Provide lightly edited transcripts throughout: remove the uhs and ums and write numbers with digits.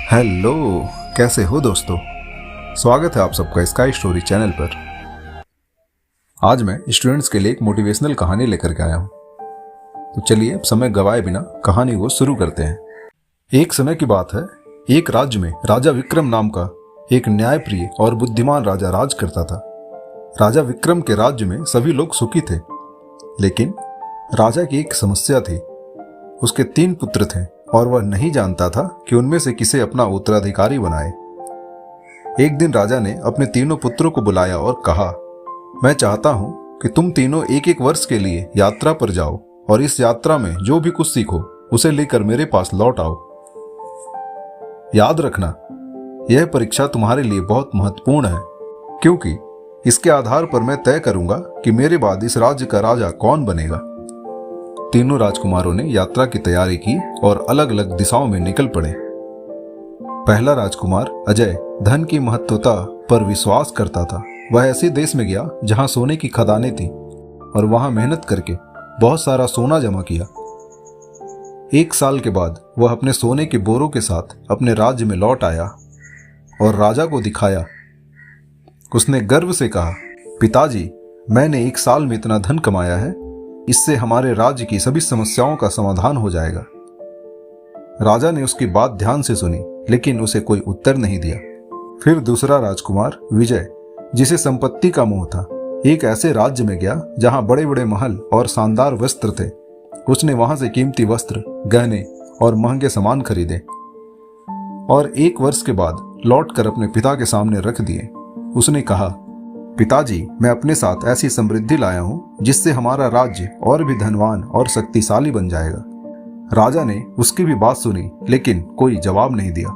Hello, कैसे हो दोस्तों। स्वागत है आप सबका स्काई स्टोरी चैनल पर। आज मैं स्टूडेंट्स के लिए एक मोटिवेशनल कहानी लेकर के आया हूं। तो चलिए अब समय गवाए बिना कहानी को शुरू करते हैं। एक समय की बात है, एक राज्य में राजा विक्रम नाम का एक न्यायप्रिय और बुद्धिमान राजा राज करता था। राजा विक्रम के राज्य में सभी लोग सुखी थे, लेकिन राजा की एक समस्या थी। उसके 3 पुत्र थे और वह नहीं जानता था कि उनमें से किसे अपना उत्तराधिकारी बनाए। एक दिन राजा ने अपने तीनों पुत्रों को बुलाया और कहा, मैं चाहता हूं कि तुम तीनों एक एक वर्ष के लिए यात्रा पर जाओ और इस यात्रा में जो भी कुछ सीखो उसे लेकर मेरे पास लौट आओ। याद रखना, यह परीक्षा तुम्हारे लिए बहुत महत्वपूर्ण है, क्योंकि इसके आधार पर मैं तय करूंगा कि मेरे बाद इस राज्य का राजा कौन बनेगा। तीनों राजकुमारों ने यात्रा की तैयारी की और अलग अलग दिशाओं में निकल पड़े। पहला राजकुमार अजय धन की महत्वता पर विश्वास करता था। वह ऐसे देश में गया जहां सोने की खदानें थीं और वहां मेहनत करके बहुत सारा सोना जमा किया। 1 साल के बाद वह अपने सोने के बोरों के साथ अपने राज्य में लौट आया और राजा को दिखाया। उसने गर्व से कहा, पिताजी, मैंने 1 साल में इतना धन कमाया है, इससे हमारे राज्य की सभी समस्याओं का समाधान हो जाएगा। राजा ने उसकी बात ध्यान से सुनी, लेकिन उसे कोई उत्तर नहीं दिया। फिर दूसरा राजकुमार विजय, जिसे संपत्ति का मोह था, एक ऐसे राज्य में गया जहां बड़े बड़े महल और शानदार वस्त्र थे। उसने वहां से कीमती वस्त्र, गहने और महंगे सामान खरीदे और 1 वर्ष के बाद लौटकर अपने पिता के सामने रख दिए। उसने कहा, पिताजी, मैं अपने साथ ऐसी समृद्धि लाया हूं जिससे हमारा राज्य और भी धनवान और शक्तिशाली बन जाएगा। राजा ने उसकी भी बात सुनी, लेकिन कोई जवाब नहीं दिया।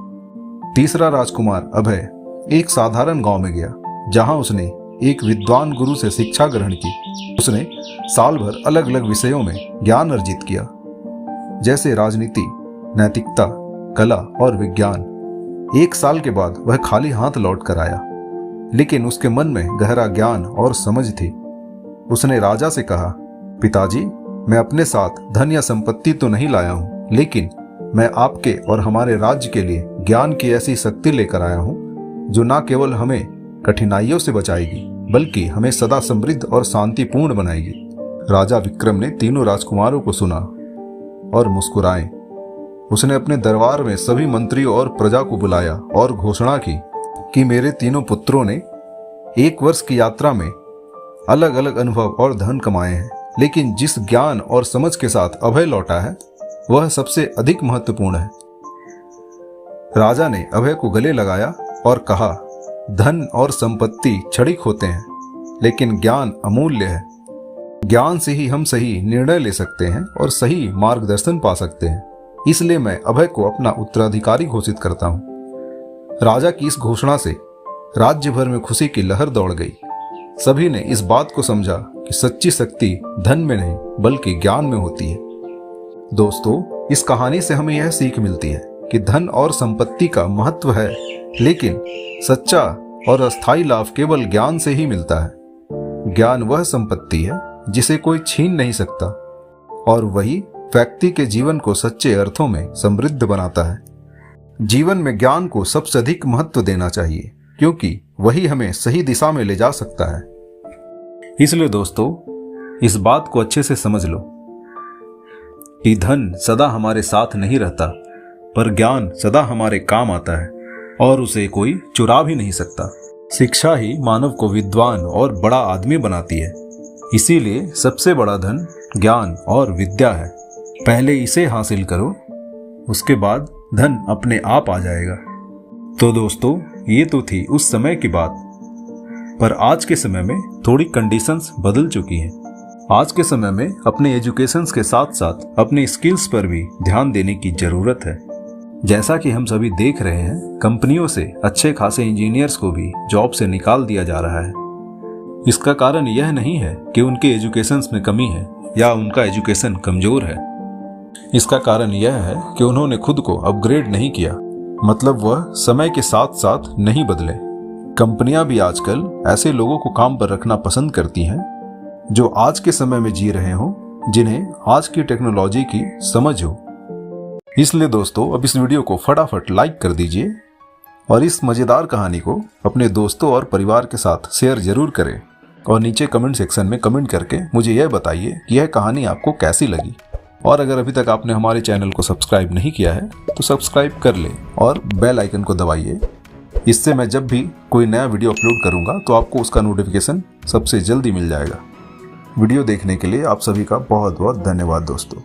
तीसरा राजकुमार अभय एक साधारण गांव में गया जहां उसने एक विद्वान गुरु से शिक्षा ग्रहण की। उसने साल भर अलग अलग विषयों में ज्ञान अर्जित किया, जैसे राजनीति, नैतिकता, कला और विज्ञान। 1 साल के बाद वह खाली हाथ लौट कर आया, लेकिन उसके मन में गहरा ज्ञान और समझ थी। उसने राजा से कहा, पिताजी, मैं अपने साथ धन या संपत्ति तो नहीं लाया हूं, लेकिन मैं आपके और हमारे राज्य के लिए ज्ञान की ऐसी शक्ति लेकर आया हूं जो न केवल हमें कठिनाइयों से बचाएगी, बल्कि हमें सदा समृद्ध और शांतिपूर्ण बनाएगी। राजा विक्रम ने तीनों राजकुमारों को सुना और मुस्कुराए। उसने अपने दरबार में सभी मंत्रियों और प्रजा को बुलाया और घोषणा की कि मेरे तीनों पुत्रों ने 1 वर्ष की यात्रा में अलग अलग अनुभव और धन कमाए हैं, लेकिन जिस ज्ञान और समझ के साथ अभय लौटा है वह सबसे अधिक महत्वपूर्ण है। राजा ने अभय को गले लगाया और कहा, धन और संपत्ति क्षणिक होते हैं, लेकिन ज्ञान अमूल्य है। ज्ञान से ही हम सही निर्णय ले सकते हैं और सही मार्गदर्शन पा सकते हैं। इसलिए मैं अभय को अपना उत्तराधिकारी घोषित करता हूं। राजा की इस घोषणा से राज्य भर में खुशी की लहर दौड़ गई। सभी ने इस बात को समझा कि सच्ची शक्ति धन में नहीं बल्कि ज्ञान में होती है। दोस्तों, इस कहानी से हमें यह सीख मिलती है कि धन और संपत्ति का महत्व है, लेकिन सच्चा और अस्थायी लाभ केवल ज्ञान से ही मिलता है। ज्ञान वह संपत्ति है जिसे कोई छीन नहीं सकता, और वही व्यक्ति के जीवन को सच्चे अर्थों में समृद्ध बनाता है। जीवन में ज्ञान को सबसे अधिक महत्व देना चाहिए, क्योंकि वही हमें सही दिशा में ले जा सकता है। इसलिए दोस्तों, इस बात को अच्छे से समझ लो कि धन सदा हमारे साथ नहीं रहता, पर ज्ञान सदा हमारे काम आता है और उसे कोई चुरा भी नहीं सकता। शिक्षा ही मानव को विद्वान और बड़ा आदमी बनाती है। इसीलिए सबसे बड़ा धन ज्ञान और विद्या है। पहले इसे हासिल करो, उसके बाद धन अपने आप आ जाएगा। तो दोस्तों, ये तो थी उस समय की बात, पर आज के समय में थोड़ी कंडीशंस बदल चुकी हैं। आज के समय में अपने एजुकेशंस के साथ साथ अपने स्किल्स पर भी ध्यान देने की जरूरत है। जैसा कि हम सभी देख रहे हैं, कंपनियों से अच्छे खासे इंजीनियर्स को भी जॉब से निकाल दिया जा रहा है। इसका कारण यह नहीं है कि उनके एजुकेशंस में कमी है या उनका एजुकेशन कमजोर है। इसका कारण यह है कि उन्होंने खुद को अपग्रेड नहीं किया, मतलब वह समय के साथ साथ नहीं बदले। कंपनियां भी आजकल ऐसे लोगों को काम पर रखना पसंद करती हैं जो आज के समय में जी रहे हों, जिन्हें आज की टेक्नोलॉजी की समझ हो। इसलिए दोस्तों अब इस वीडियो को फटाफट लाइक कर दीजिए और इस मज़ेदार कहानी को अपने दोस्तों और परिवार के साथ शेयर जरूर करें और नीचे कमेंट सेक्शन में कमेंट करके मुझे यह बताइए कि यह कहानी आपको कैसी लगी। और अगर अभी तक आपने हमारे चैनल को सब्सक्राइब नहीं किया है तो सब्सक्राइब कर लें और बेल आइकन को दबाइए। इससे मैं जब भी कोई नया वीडियो अपलोड करूंगा तो आपको उसका नोटिफिकेशन सबसे जल्दी मिल जाएगा। वीडियो देखने के लिए आप सभी का बहुत बहुत धन्यवाद दोस्तों।